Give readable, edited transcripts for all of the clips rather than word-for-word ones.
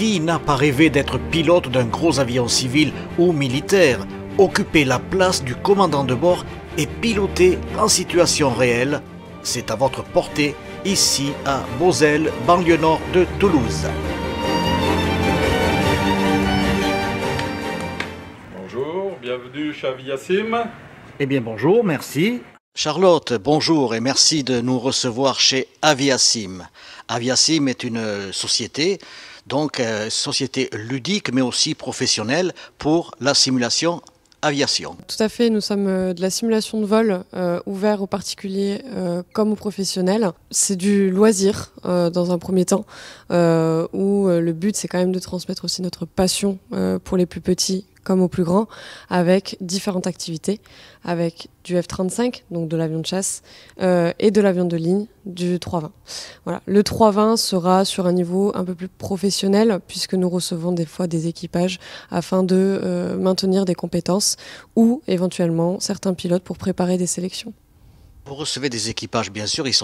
Qui n'a pas rêvé d'être pilote d'un gros avion civil ou militaire, occuper la place du commandant de bord et piloter en situation réelle? C'est à votre portée, ici à Beauzelle, banlieue nord de Toulouse. Bonjour, bienvenue chez Aviasim. Eh bien bonjour, merci. Charlotte, bonjour et merci de nous recevoir chez Aviasim. Aviasim est une société, donc société ludique mais aussi professionnelle pour la simulation aviation. Tout à fait, nous sommes de la simulation de vol ouvert aux particuliers comme aux professionnels. C'est du loisir dans un premier temps, où le but c'est quand même de transmettre aussi notre passion pour les plus petits comme aux plus grands, avec différentes activités, avec du F-35, donc de l'avion de chasse, et de l'avion de ligne, du 320. Voilà. Le 320 sera sur un niveau un peu plus professionnel, puisque nous recevons des fois des équipages afin de maintenir des compétences, ou éventuellement certains pilotes pour préparer des sélections. Vous recevez des équipages, bien sûr, ils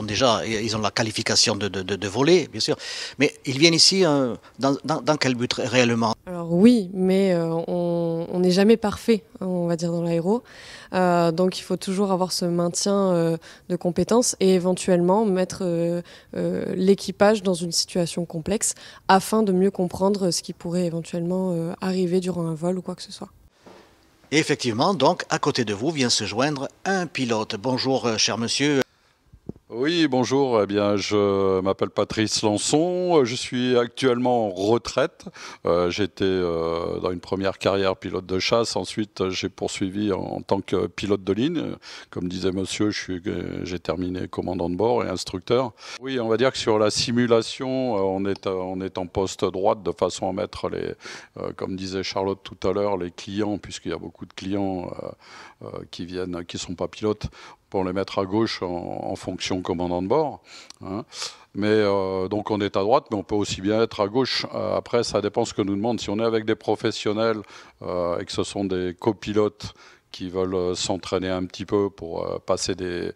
ont la qualification de voler, bien sûr, mais ils viennent ici dans quel but réellement? Alors oui, mais on n'est jamais parfait, on va dire, dans l'aéro. Donc il faut toujours avoir ce maintien de compétences et éventuellement mettre l'équipage dans une situation complexe afin de mieux comprendre ce qui pourrait éventuellement arriver durant un vol ou quoi que ce soit. Et effectivement, donc, à côté de vous vient se joindre un pilote. Bonjour, cher monsieur. Oui, bonjour, eh bien, je m'appelle Patrice Lançon, je suis actuellement en retraite. J'étais dans une première carrière pilote de chasse, ensuite j'ai poursuivi en tant que pilote de ligne. Comme disait monsieur, j'ai terminé commandant de bord et instructeur. Oui, on va dire que sur la simulation, on est en poste droite de façon à mettre comme disait Charlotte tout à l'heure, les clients, puisqu'il y a beaucoup de clients qui viennent, qui ne sont pas pilotes, pour les mettre à gauche en fonction commandant de bord. Hein. Mais donc on est à droite, mais on peut aussi bien être à gauche. Après, ça dépend ce que nous demande. Si on est avec des professionnels et que ce sont des copilotes qui veulent s'entraîner un petit peu pour passer des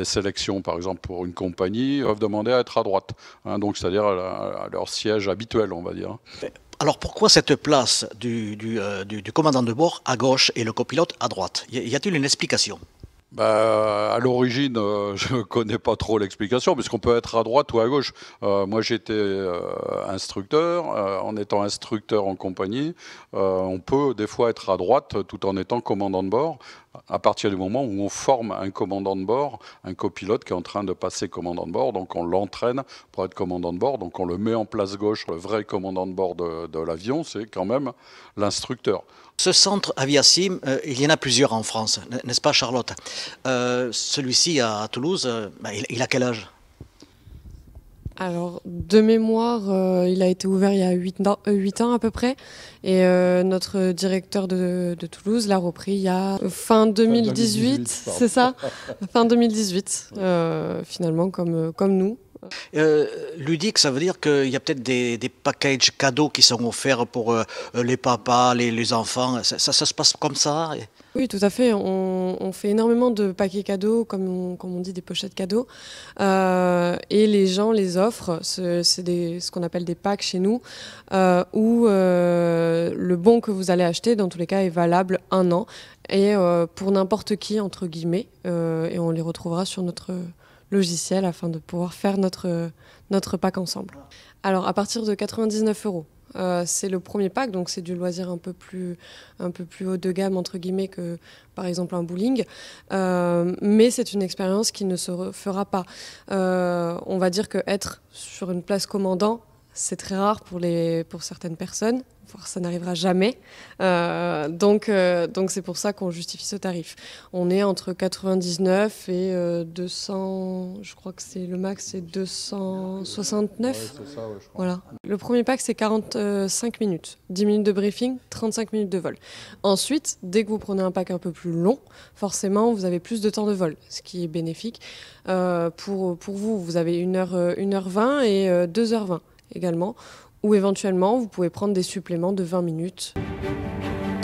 sélections, par exemple pour une compagnie, ils peuvent demander à être à droite. Hein, donc c'est-à-dire à leur siège habituel, on va dire. Alors pourquoi cette place du commandant de bord à gauche et le copilote à droite? Y a-t-il une explication? À l'origine, je ne connais pas trop l'explication, puisqu'on peut être à droite ou à gauche. Moi, j'étais instructeur. En étant instructeur en compagnie, on peut des fois être à droite tout en étant commandant de bord, à partir du moment où on forme un commandant de bord, un copilote qui est en train de passer commandant de bord. Donc, on l'entraîne pour être commandant de bord. Donc, on le met en place gauche. Le vrai commandant de bord de l'avion, c'est quand même l'instructeur. Ce centre Aviasim, il y en a plusieurs en France, n'est-ce pas Charlotte? Celui-ci à Toulouse, il a quel âge? Alors, de mémoire, il a été ouvert il y a 8 ans à peu près. Et notre directeur de Toulouse l'a repris il y a fin 2018, c'est ça? Fin 2018, finalement, comme nous. Ludique, ça veut dire qu'il y a peut-être des packages cadeaux qui sont offerts pour les papas, les enfants. Ça se passe comme ça? Oui, tout à fait. On fait énormément de paquets cadeaux, comme on dit, des pochettes cadeaux. Et les gens les offrent. C'est ce qu'on appelle des packs chez nous, où le bon que vous allez acheter, dans tous les cas, est valable 1 an. Et pour n'importe qui, entre guillemets. Et on les retrouvera sur notre logiciel afin de pouvoir faire notre pack ensemble. Alors, à partir de 99 €. C'est le premier pack, donc c'est du loisir un peu plus haut de gamme, entre guillemets, que par exemple un bowling. Mais c'est une expérience qui ne se fera pas. On va dire qu'être sur une place commandant, c'est très rare pour certaines personnes. Ça n'arrivera jamais. Donc c'est pour ça qu'on justifie ce tarif. On est entre 99 et 200, je crois que c'est le max, c'est 269. Ouais, c'est ça, ouais, je crois. Voilà. Le premier pack, c'est 45 minutes. 10 minutes de briefing, 35 minutes de vol. Ensuite, dès que vous prenez un pack un peu plus long, forcément, vous avez plus de temps de vol, ce qui est bénéfique. Pour vous, vous avez 1h20 et 2h20 également, ou éventuellement, vous pouvez prendre des suppléments de 20 minutes.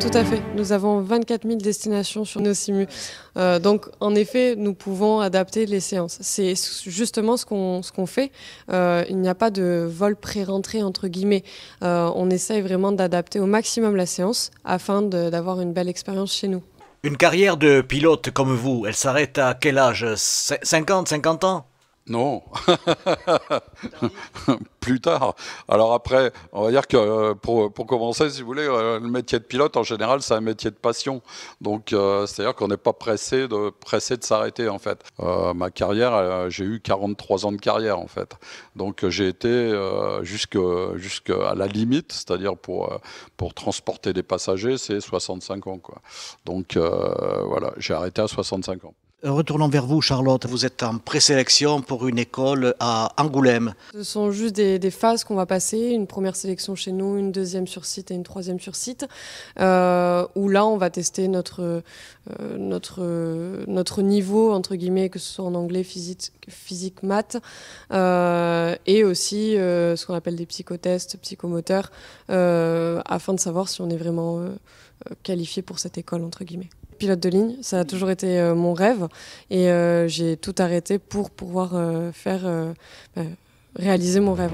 Tout à fait. Nous avons 24 000 destinations sur nos simus. Donc, en effet, nous pouvons adapter les séances. C'est justement ce qu'on fait. Il n'y a pas de vol pré-rentré, entre guillemets. On essaye vraiment d'adapter au maximum la séance afin d'avoir une belle expérience chez nous. Une carrière de pilote comme vous, elle s'arrête à quel âge? 50 ans? Non, plus tard. Alors après, on va dire que pour commencer, si vous voulez, le métier de pilote, en général, c'est un métier de passion. Donc, c'est-à-dire qu'on n'est pas pressé de s'arrêter, en fait. Ma carrière, j'ai eu 43 ans de carrière, en fait. Donc, j'ai été jusqu'à la limite, c'est-à-dire pour transporter des passagers, c'est 65 ans, quoi. Donc, voilà, j'ai arrêté à 65 ans. Retournons vers vous, Charlotte. Vous êtes en présélection pour une école à Angoulême. Ce sont juste des phases qu'on va passer, une première sélection chez nous, une deuxième sur site et une troisième sur site, où là on va tester notre niveau, entre guillemets, que ce soit en anglais, physique maths, et aussi ce qu'on appelle des psychotests, psychomoteurs, afin de savoir si on est vraiment qualifié pour cette école, entre guillemets. Pilote de ligne, ça a toujours été mon rêve et j'ai tout arrêté pour pouvoir réaliser mon rêve.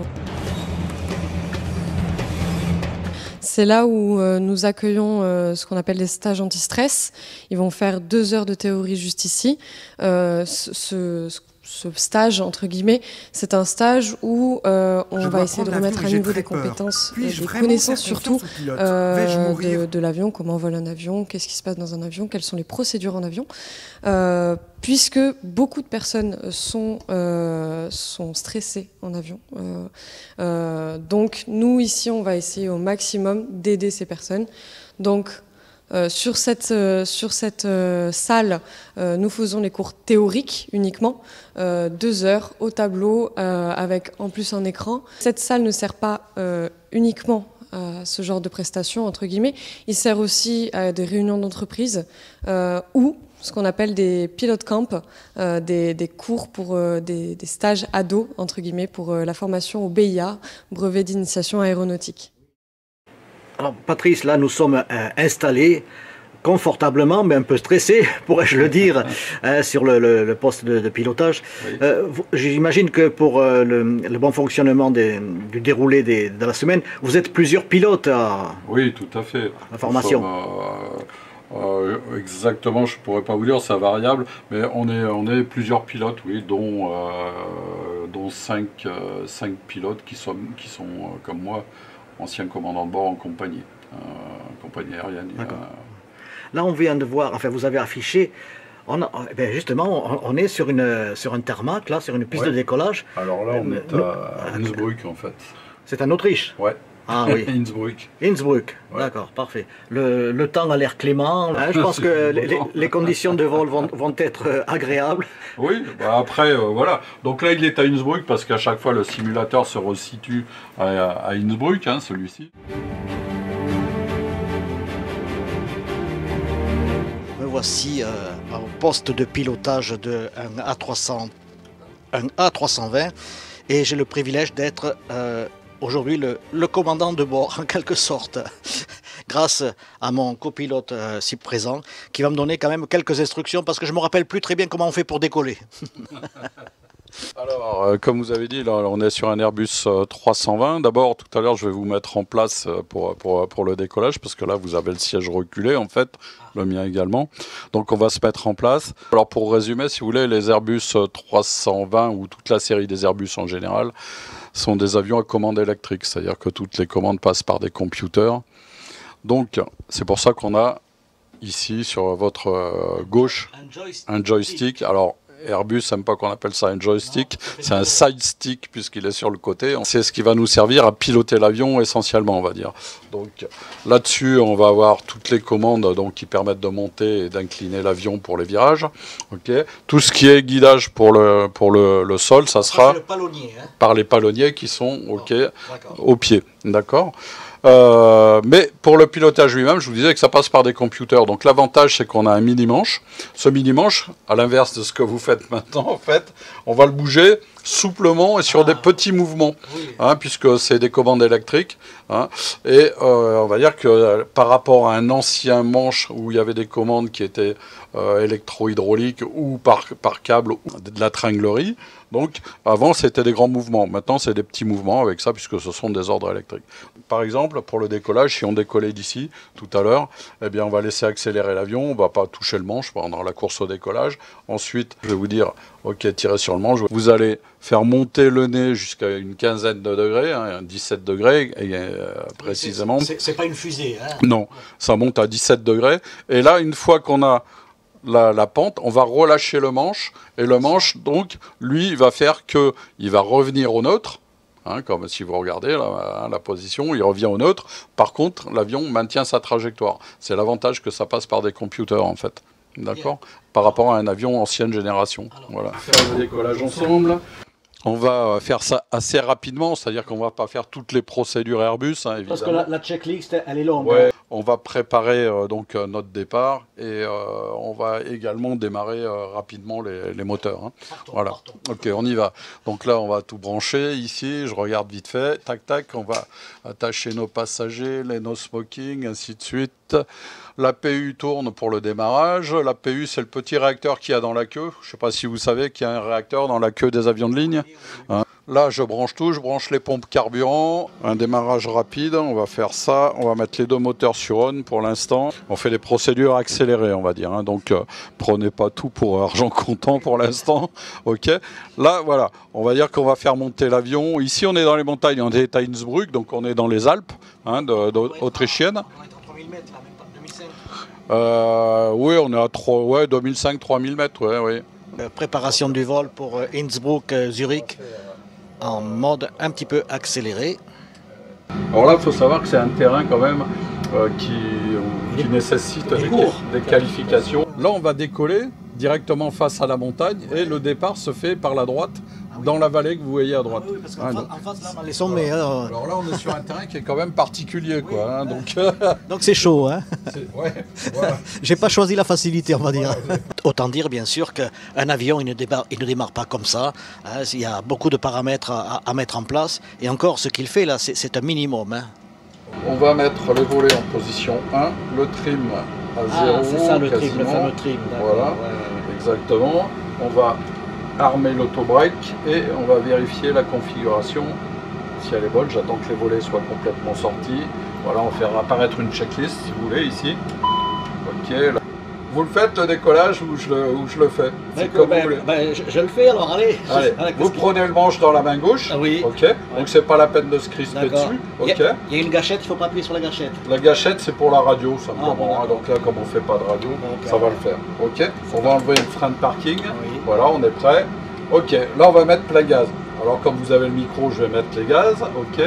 C'est là où nous accueillons ce qu'on appelle des stages anti-stress. Ils vont faire 2 heures de théorie juste ici. Ce stage, entre guillemets, c'est un stage où on va essayer de remettre à niveau des compétences, des connaissances surtout de l'avion, comment vole un avion, qu'est-ce qui se passe dans un avion, quelles sont les procédures en avion, puisque beaucoup de personnes sont stressées en avion. Donc nous, ici, on va essayer au maximum d'aider ces personnes. Donc, sur cette salle, nous faisons les cours théoriques uniquement, 2 heures au tableau avec en plus un écran. Cette salle ne sert pas uniquement à ce genre de prestations, entre guillemets. Il sert aussi à des réunions d'entreprise ou ce qu'on appelle des pilot camps, des cours pour des stages ados, entre guillemets, pour la formation au BIA, brevet d'initiation aéronautique. Alors Patrice, là nous sommes installés confortablement, mais un peu stressés, pourrais-je le dire, sur le poste de pilotage. Oui. J'imagine que pour le bon fonctionnement du déroulé de la semaine, vous êtes plusieurs pilotes à oui, tout à fait. La formation. Exactement, je ne pourrais pas vous dire, c'est variable, mais on est plusieurs pilotes, oui, dont 5 pilotes qui sont comme moi, ancien commandant de bord en compagnie aérienne. Là, on vient de voir, enfin, vous avez affiché, justement, on est sur un tarmac, là, sur une piste de décollage. Alors là, on est à Innsbruck, en fait. C'est en Autriche? Ouais. Ah oui. Innsbruck. Innsbruck, ouais. D'accord, parfait. Le temps a l'air clément. Je pense que les conditions de vol vont être agréables. Oui, après, voilà. Donc là, il est à Innsbruck parce qu'à chaque fois, le simulateur se resitue à Innsbruck, hein, celui-ci. Me voici au poste de pilotage d'un A320 et j'ai le privilège d'être aujourd'hui le commandant de bord, en quelque sorte, grâce à mon copilote si présent, qui va me donner quand même quelques instructions, parce que je ne me rappelle plus très bien comment on fait pour décoller. Alors, comme vous avez dit, là, on est sur un Airbus 320. D'abord, tout à l'heure, je vais vous mettre en place pour le décollage, parce que là, vous avez le siège reculé, en fait, le mien également. Donc, on va se mettre en place. Alors, pour résumer, si vous voulez, les Airbus 320, ou toute la série des Airbus en général, sont des avions à commande électrique, c'est-à-dire que toutes les commandes passent par des computers. Donc, c'est pour ça qu'on a ici, sur votre gauche, un joystick. Alors, Airbus n'aime pas qu'on appelle ça un joystick, c'est un side stick puisqu'il est sur le côté. C'est ce qui va nous servir à piloter l'avion essentiellement, on va dire. Donc là-dessus, on va avoir toutes les commandes donc, qui permettent de monter et d'incliner l'avion pour les virages. Okay. Tout ce qui est guidage pour le sol, ça sera hein, par, le palonnier, hein. Par les palonniers qui sont au pied. D'accord. Mais pour le pilotage lui-même, je vous disais que ça passe par des computers. Donc l'avantage, c'est qu'on a un mini-manche. Ce mini-manche, à l'inverse de ce que vous faites maintenant, en fait, on va le bouger souplement et sur des petits mouvements, hein, puisque c'est des commandes électriques. Hein, et on va dire que par rapport à un ancien manche où il y avait des commandes qui étaient électro-hydrauliques ou par câble ou de la tringlerie, donc avant c'était des grands mouvements, maintenant c'est des petits mouvements avec ça puisque ce sont des ordres électriques. Par exemple, pour le décollage, si on décollait d'ici tout à l'heure, eh bien on va laisser accélérer l'avion, on ne va pas toucher le manche pendant la course au décollage. Ensuite, je vais vous dire, ok, tirez sur le manche, vous allez faire monter le nez jusqu'à une quinzaine de degrés, hein, 17 degrés précisément. C'est pas une fusée, hein? Non, ça monte à 17 degrés. Et là, une fois qu'on a la pente, on va relâcher le manche. Et le manche, donc, lui, va faire qu'il va revenir au neutre. Hein, comme si vous regardez la position, il revient au neutre. Par contre, l'avion maintient sa trajectoire. C'est l'avantage que ça passe par des computers, en fait. D'accord? Par rapport à un avion ancienne génération. Voilà. On va faire le décollage ensemble. On va faire ça assez rapidement, c'est-à-dire qu'on ne va pas faire toutes les procédures Airbus, hein, évidemment. Parce que la checklist, elle est longue. Ouais, on va préparer donc notre départ et on va également démarrer rapidement les moteurs. Hein. Voilà. Ok, on y va. Donc là, on va tout brancher ici. Je regarde vite fait. Tac, tac. On va attacher nos passagers, les no smoking, ainsi de suite. L'APU tourne pour le démarrage. L'APU, c'est le petit réacteur qu'il y a dans la queue. Je ne sais pas si vous savez qu'il y a un réacteur dans la queue des avions de ligne. Hein. Là, je branche tout. Je branche les pompes carburant. Un démarrage rapide. On va faire ça. On va mettre les deux moteurs sur on pour l'instant. On fait des procédures accélérées, on va dire. Hein. Donc, prenez pas tout pour argent comptant pour l'instant. OK. Là, voilà. On va dire qu'on va faire monter l'avion. Ici, on est dans les montagnes. On est à Innsbruck. Donc, on est dans les Alpes autrichiennes. Oui, on est à 2005-3000 mètres, oui. Préparation du vol pour Innsbruck-Zurich en mode un petit peu accéléré. Alors là, il faut savoir que c'est un terrain quand même qui nécessite des qualifications. Là, on va décoller directement face à la montagne et le départ se fait par la droite dans la vallée que vous voyez à droite. Ah oui, parce qu'en face, là, les sommets. Alors là, on est sur un terrain qui est quand même particulier, quoi. Hein, donc c'est chaud, hein. Ouais, voilà. J'ai pas choisi la facilité, on va dire. Autant dire, bien sûr, qu'un avion, il ne démarre pas comme ça. Hein, il y a beaucoup de paramètres à mettre en place. Et encore, ce qu'il fait là, c'est un minimum. Hein. On va mettre les volets en position 1, le trim à 0. C'est ça le quasiment. trim, le fameux trim. Voilà, exactement. On va armer l'auto-break et on va vérifier la configuration si elle est bonne. J'attends que les volets soient complètement sortis. Voilà, on va faire apparaître une checklist si vous voulez ici. Ok. Là. Vous le faites le décollage ou je le fais? C'est comme vous voulez. Je le fais alors, allez. Vous prenez le manche dans la main gauche. Ah oui. Ok. Donc c'est pas la peine de se crisper dessus. Ok. Il y a une gâchette, il ne faut pas appuyer sur la gâchette. La gâchette c'est pour la radio simplement. Donc là comme on fait pas de radio, ça va le faire. Ok. On va enlever le frein de parking. Oui. Voilà, on est prêt. Ok. Là on va mettre plein gaz. Alors comme vous avez le micro, je vais mettre les gaz. Ok.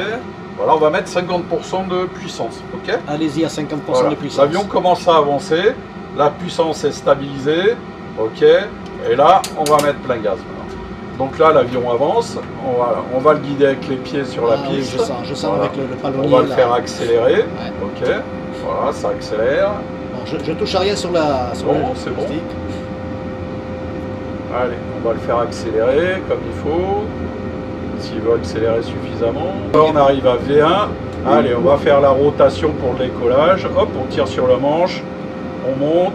Voilà, on va mettre 50% de puissance. Ok. Allez-y à 50% de puissance. L'avion commence à avancer. La puissance est stabilisée, ok, et là on va mettre plein gaz maintenant. Donc là l'avion avance, on va le guider avec les pieds sur la piste. Oui, je sens voilà. Avec le palonnier. On va le faire accélérer, ok, voilà, ça accélère. Bon, je touche à rien sur la c'est bon. Allez, on va le faire accélérer comme il faut, s'il veut accélérer suffisamment. Là on arrive à V1, allez on va faire la rotation pour le décollage, hop on tire sur le manche. On monte,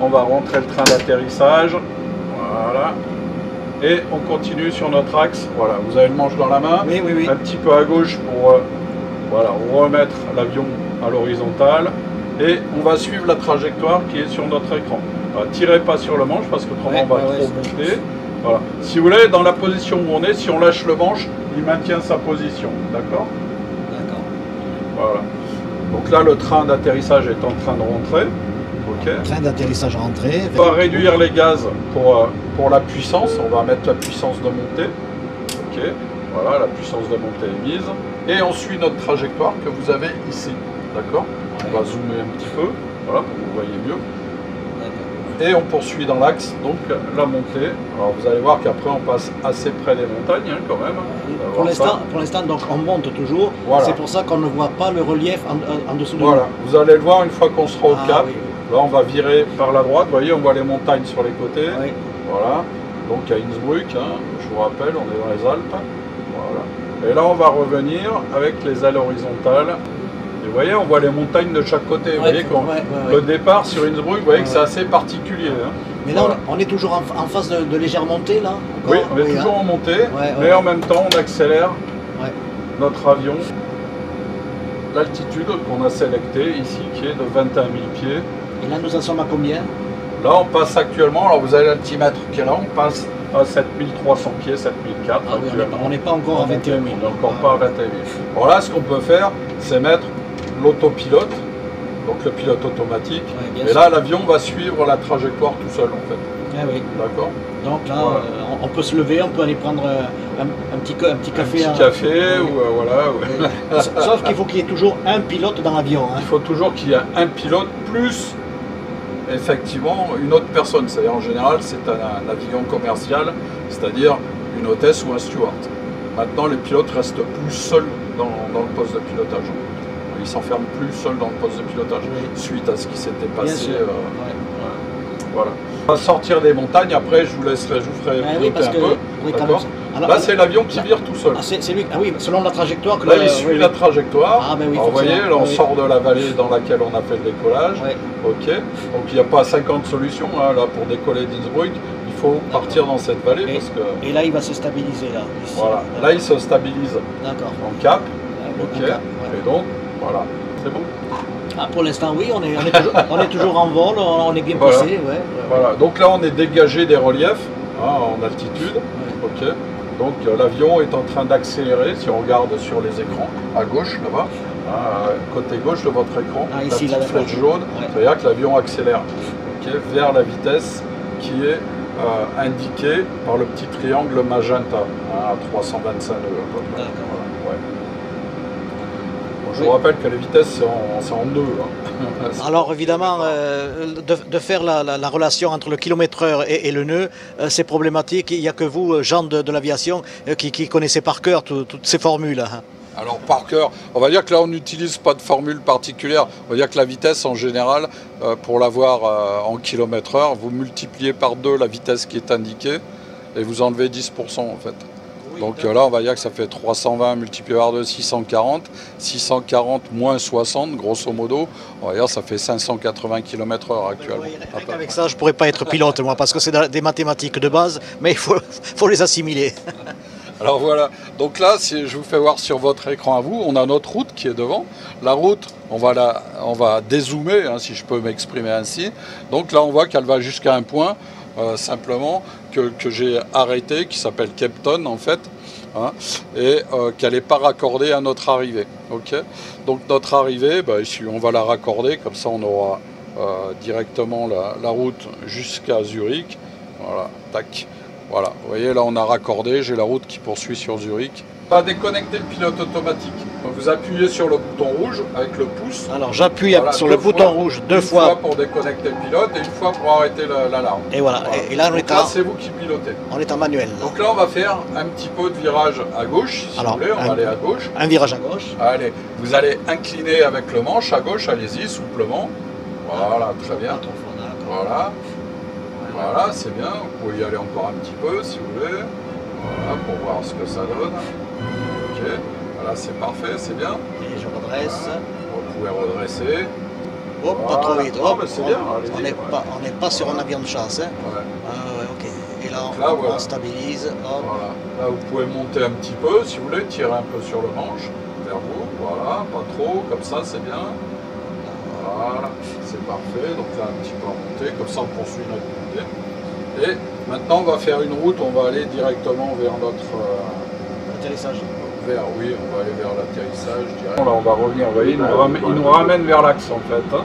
on va rentrer le train d'atterrissage, voilà, et on continue sur notre axe. Voilà, vous avez le manche dans la main, oui. Un petit peu à gauche pour remettre l'avion à l'horizontale, et on va suivre la trajectoire qui est sur notre écran. Tirez pas sur le manche parce qu'autrement on va trop monter. Voilà. Si vous voulez, dans la position où on est, si on lâche le manche, il maintient sa position, d'accord? D'accord. Voilà. Donc là, le train d'atterrissage est en train de rentrer. Okay. Train d'atterrissage rentré. On va réduire les gaz pour la puissance. On va mettre la puissance de montée. Ok. Voilà, la puissance de montée est mise. Et on suit notre trajectoire que vous avez ici. D'accord. On va zoomer un petit peu. Voilà, pour que vous voyez mieux. et on poursuit dans l'axe, donc la montée. Alors vous allez voir qu'après on passe assez près des montagnes hein, quand même. Pour l'instant, donc on monte toujours. Voilà. C'est pour ça qu'on ne voit pas le relief en dessous de nous. Voilà, vous allez le voir une fois qu'on sera au cap. Oui. Là on va virer par la droite, vous voyez on voit les montagnes sur les côtés. Oui. Voilà, donc à Innsbruck, hein, je vous rappelle, on est dans les Alpes. Voilà. Et là on va revenir avec les ailes horizontales. Et vous voyez, on voit les montagnes de chaque côté. Vous voyez le départ sur Innsbruck, vous voyez que c'est assez particulier. Hein. Mais là, on est toujours en phase de légère montée, là encore. Oui, on est toujours en montée, mais en même temps, on accélère notre avion. L'altitude qu'on a sélectée ici, qui est de 21 000 pieds. Et là, nous en sommes à combien? Là, on passe actuellement, alors vous avez l'altimètre qui est là, on passe à 7300 pieds, 7004. Ah oui, on n'est pas encore à 21 000. On n'est encore pas à 21 000. Alors là, ce qu'on peut faire, c'est mettre l'autopilote, donc le pilote automatique. Et là, l'avion va suivre la trajectoire tout seul, en fait. Ah oui. D'accord. Donc là, on peut se lever, on peut aller prendre un petit café. Un petit café, ou voilà. Oui. Sauf qu'il faut qu'il y ait toujours un pilote dans l'avion. Hein. Il faut toujours qu'il y ait un pilote plus effectivement une autre personne. C'est-à-dire en général c'est un avion commercial, c'est-à-dire une hôtesse ou un steward. Maintenant les pilotes restent plus seuls dans le poste de pilotage. Ils s'enferment plus seuls dans le poste de pilotage suite à ce qui s'était passé. Voilà. On va sortir des montagnes, après je vous ferai piloter un peu. Là c'est l'avion qui vire tout seul. C'est lui, selon la trajectoire. Là il suit la trajectoire. Alors, vous voyez, là on sort de la vallée dans laquelle on a fait le décollage. Ok. Donc il n'y a pas 50 solutions là pour décoller d'Innsbruck. Il faut partir dans cette vallée parce que. Et là il va se stabiliser là. Ici. Voilà. Là il se stabilise. En cap. Ok. Et donc voilà. C'est bon. Pour l'instant, oui, on est toujours en vol, on est bien poussé. Voilà, donc là on est dégagé des reliefs en altitude. Ok. Donc l'avion est en train d'accélérer, si on regarde sur les écrans, à gauche là-bas, côté gauche de votre écran, ici, la petite flèche jaune, c'est-à-dire que l'avion accélère vers la vitesse qui est indiquée par le petit triangle magenta, à 325 nœuds à peu près. Je vous rappelle que les vitesses, c'est en nœuds. Hein. Alors évidemment, de faire la relation entre le kilomètre-heure et le nœud, c'est problématique. Il n'y a que vous, gens de l'aviation, qui connaissez par cœur toutes ces formules. Hein. Alors par cœur, on va dire que là on n'utilise pas de formule particulière. On va dire que la vitesse en général, pour l'avoir en kilomètre-heure, vous multipliez par 2 la vitesse qui est indiquée et vous enlevez 10% en fait. Donc là, on va dire que ça fait 320 multiplié par 2, 640. 640 moins 60, grosso modo, on va dire que ça fait 580 km/h actuellement. Avec ça, je ne pourrais pas être pilote, moi, parce que c'est des mathématiques de base, mais il faut les assimiler. Alors voilà, donc là, si je vous fais voir sur votre écran à vous, on a notre route qui est devant. La route, on va dézoomer, hein, si je peux m'exprimer ainsi. Donc là, on voit qu'elle va jusqu'à un point, simplement, que j'ai arrêté, qui s'appelle Kempton en fait, hein, et qu'elle n'est pas raccordée à notre arrivée. Okay, donc notre arrivée, ici on va la raccorder, comme ça on aura directement la route jusqu'à Zurich. Voilà, tac. Voilà, vous voyez là on a raccordé, j'ai la route qui poursuit sur Zurich. On va déconnecter le pilote automatique. Donc vous appuyez sur le bouton rouge avec le pouce. Alors j'appuie sur le bouton rouge deux fois. Une fois pour déconnecter le pilote et une fois pour arrêter l'alarme. Et voilà. Et là on est là c'est vous qui pilotez. On est en manuel. Là. Donc là on va faire un petit peu de virage à gauche, si vous voulez, on va aller à gauche. Un virage à gauche. Allez, vous allez incliner avec le manche à gauche, allez-y, souplement. Voilà, très bien. Voilà. Voilà, c'est bien. Vous pouvez y aller encore un petit peu si vous voulez. Voilà, pour voir ce que ça donne. Ok, voilà, c'est parfait, c'est bien. Et je redresse. Vous pouvez redresser. Hop, voilà. Pas trop vite. Hop, c'est bien. On n'est pas sur un avion de chasse. Hein. Ok. Et là, on stabilise. Hop. Voilà. Là, vous pouvez monter un petit peu si vous voulez, tirer un peu sur le manche vers vous. Voilà, pas trop, comme ça, c'est bien. Voilà, c'est parfait. Donc là, un petit peu à monter, comme ça, on poursuit notre montée. Et maintenant, on va faire une route, on va aller directement vers notre atterrissage. Oui, on va aller vers l'atterrissage direct. Là, on va revenir, vous voyez, il nous ramène vers l'axe en fait. Hein.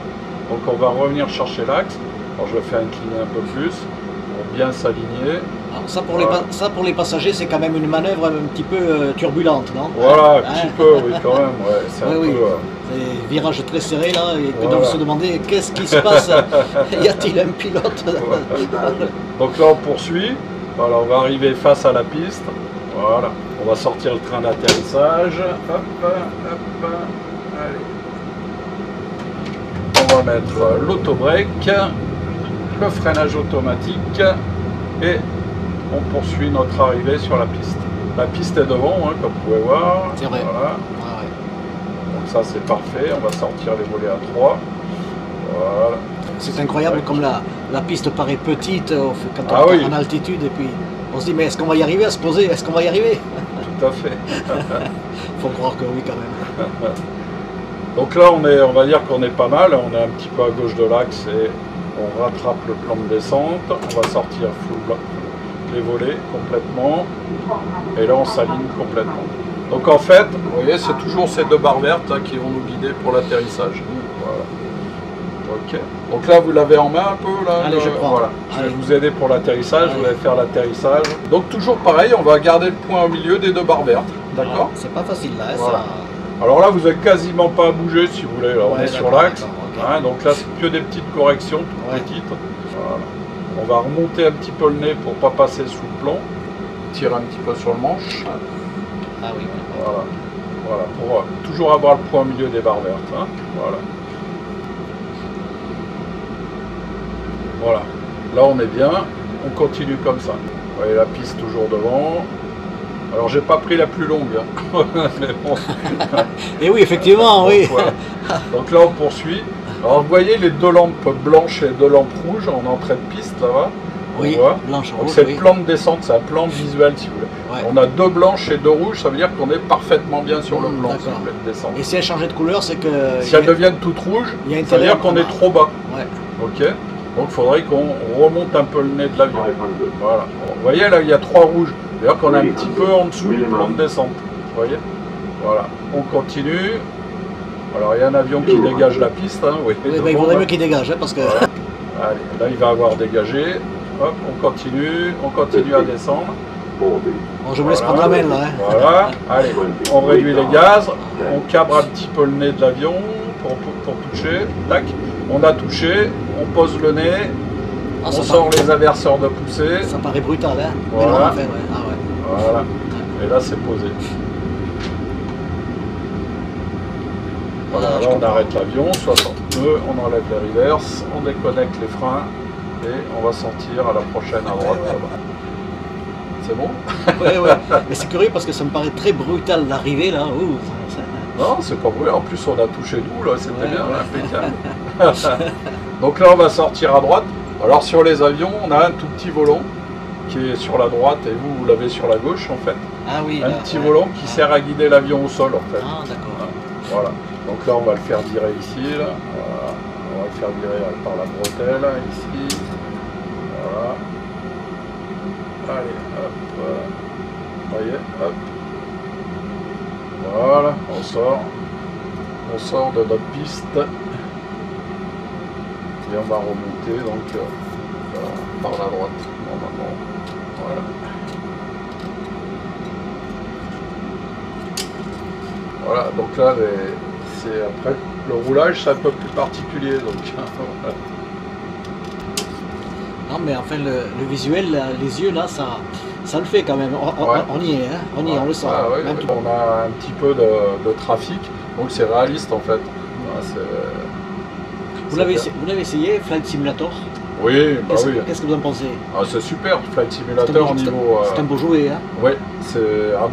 Donc on va revenir chercher l'axe. Alors je le fais incliner un peu plus pour bien s'aligner. Alors ça pour les passagers, c'est quand même une manœuvre un petit peu turbulente, non? Voilà, un petit peu, oui, quand même. Ouais, c'est un peu. C'est virage très serré là, et puis donc se demander qu'est-ce qui se passe. Y a-t-il un pilote? Donc là, on poursuit. Voilà, on va arriver face à la piste. Voilà, on va sortir le train d'atterrissage. Hop, hop, allez. On va mettre l'autobreak, le freinage automatique et on poursuit notre arrivée sur la piste. La piste est devant, hein, comme vous pouvez voir. C'est vrai. Voilà. Ah ouais. Donc ça c'est parfait, on va sortir les volets à 3. Voilà. C'est incroyable comme la piste paraît petite quand on est en altitude et puis on se dit mais est-ce qu'on va y arriver à se poser? Est-ce qu'on va y arriver? Tout à fait. Faut croire que oui quand même. Donc là on va dire qu'on est pas mal, on est un petit peu à gauche de l'axe et on rattrape le plan de descente, on va sortir les volets complètement et là on s'aligne complètement. Donc en fait, vous voyez, c'est toujours ces deux barres vertes là, qui vont nous guider pour l'atterrissage. Voilà. Ok. Donc là vous l'avez en main un peu là. Allez, je prends. Voilà. Je vais vous aider pour l'atterrissage, vous allez faire l'atterrissage. Donc toujours pareil, on va garder le point au milieu des deux barres vertes. D'accord. C'est pas facile là. Voilà. Ça... Alors là vous n'avez quasiment pas à bouger si vous voulez. Là, on est sur l'axe. Okay. Hein, donc là c'est que des petites corrections, toutes petites. Voilà. On va remonter un petit peu le nez pour ne pas passer sous le plomb. Tire un petit peu sur le manche. Ah oui. Voilà. Voilà. Pour toujours avoir le point au milieu des barres vertes. Hein. Voilà. Voilà. Là on est bien. On continue comme ça. Vous voyez la piste toujours devant. Alors j'ai pas pris la plus longue. Hein. Mais bon. Et oui, effectivement, oui. Voilà. Donc là on poursuit. Alors vous voyez les deux lampes blanches et deux lampes rouges en entrée de piste là-bas. Oui, blanche, donc rouge. c'est le plan de descente, c'est un plan visuel si vous voulez. Ouais. On a deux blanches et deux rouges, ça veut dire qu'on est parfaitement bien sur le plan si vous voulez, de descente. Et si elles changeaient de couleur, c'est que... Si elles deviennent toutes rouges, ça veut dire qu'on est trop bas. Ouais. Ok. Donc il faudrait qu'on remonte un peu le nez de l'avion. Voilà. Bon, vous voyez là, il y a trois rouges. C'est-à-dire qu'on est un petit peu en dessous du plan de descente. Vous voyez. Voilà. On continue. Alors il y a un avion qui dégage la piste. Hein, oui, bah, il vaudrait mieux qu'il dégage, hein, parce que... Voilà. Allez, là il va avoir dégagé. Hop, on continue à descendre. Bon, je vous laisse prendre la main là. Hein. Voilà, allez, on réduit les gaz, on cabre un petit peu le nez de l'avion pour toucher. Tac, on a touché, on pose le nez, on sort les inverseurs de poussée. Ça paraît brutal, hein. Voilà. Non, en fait, ouais. Ah, ouais. Voilà, et là c'est posé. Voilà, là on arrête l'avion, 60 nœuds, on enlève les reverses, on déconnecte les freins. Et on va sortir à la prochaine à droite là-bas. C'est bon? Oui. Mais c'est curieux parce que ça me paraît très brutal d'arriver là. Ouh, non, c'est pas vrai. En plus, on a touché tout là, c'était bien, impeccable. Donc là, on va sortir à droite. Alors sur les avions, on a un tout petit volant qui est sur la droite et vous l'avez sur la gauche en fait. Ah oui. Un petit volant qui sert à guider l'avion au sol en fait. Ah d'accord. Voilà. Donc là, on va le faire virer ici. Là. Voilà. On va le faire virer par la bretelle ici. Voilà. Allez, hop. Vous voyez, hop. Voilà, on sort de notre piste. Et on va remonter donc par la droite, normalement. Voilà. Voilà, donc là, c'est après le roulage, c'est un peu plus particulier. Donc, voilà. Non, mais enfin, le visuel, les yeux, là, ça le fait quand même. On y est, hein. On y est, on le sent. Ah, oui, on a un petit peu de trafic, donc c'est réaliste en fait. Vous l'avez essayé, Flight Simulator? Oui, bah oui. Qu'est-ce que vous en pensez? Ah, c'est super, Flight Simulator au niveau... C'est un beau jouet, hein? Oui,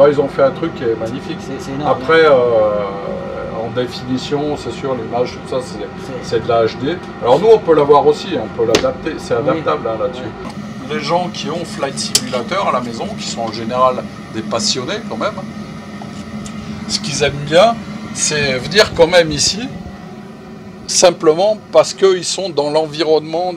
ils ont fait un truc qui est magnifique. C'est énorme. Après, en définition, c'est sûr, l'image, tout ça, c'est de la HD. Alors nous, on peut l'avoir aussi, on peut l'adapter, c'est adaptable hein, là-dessus. Ouais. Les gens qui ont Flight Simulator à la maison, qui sont en général des passionnés quand même, ce qu'ils aiment bien, c'est venir quand même ici, simplement parce qu'ils sont dans l'environnement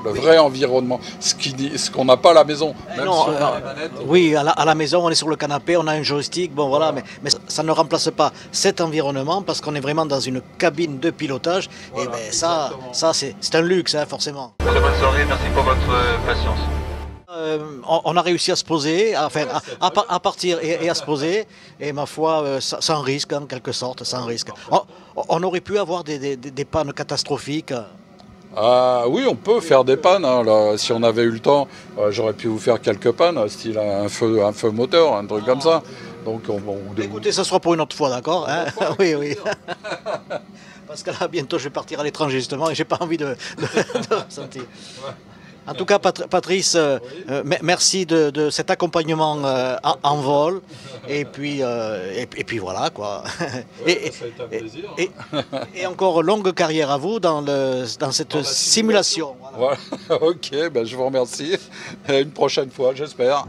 le vrai environnement, ce qu'on n'a pas à la maison. Même non, si on a les manettes, oui, à la maison, on est sur le canapé, on a un joystick, bon voilà, mais ça ne remplace pas cet environnement parce qu'on est vraiment dans une cabine de pilotage. Voilà, et ben ça c'est un luxe, hein, forcément. Très bonne soirée, merci pour votre patience. On a réussi à se poser, à partir et à se poser, et ma foi, sans risque, en quelque sorte, sans risque. On aurait pu avoir des pannes catastrophiques. Ah oui, on peut faire des pannes. Hein, là. Si on avait eu le temps, j'aurais pu vous faire quelques pannes, style un feu moteur, un truc comme ça. Donc, écoutez, ça sera pour une autre fois, d'accord, hein? Oui, oui. Parce que là, bientôt, je vais partir à l'étranger, justement, et j'ai pas envie de ressentir. Ouais. En tout cas, Patrice, merci de cet accompagnement en vol. Et puis voilà, quoi. Ça a été un plaisir. Et encore longue carrière à vous dans cette simulation. Voilà. Ok, ben je vous remercie. Et une prochaine fois, j'espère.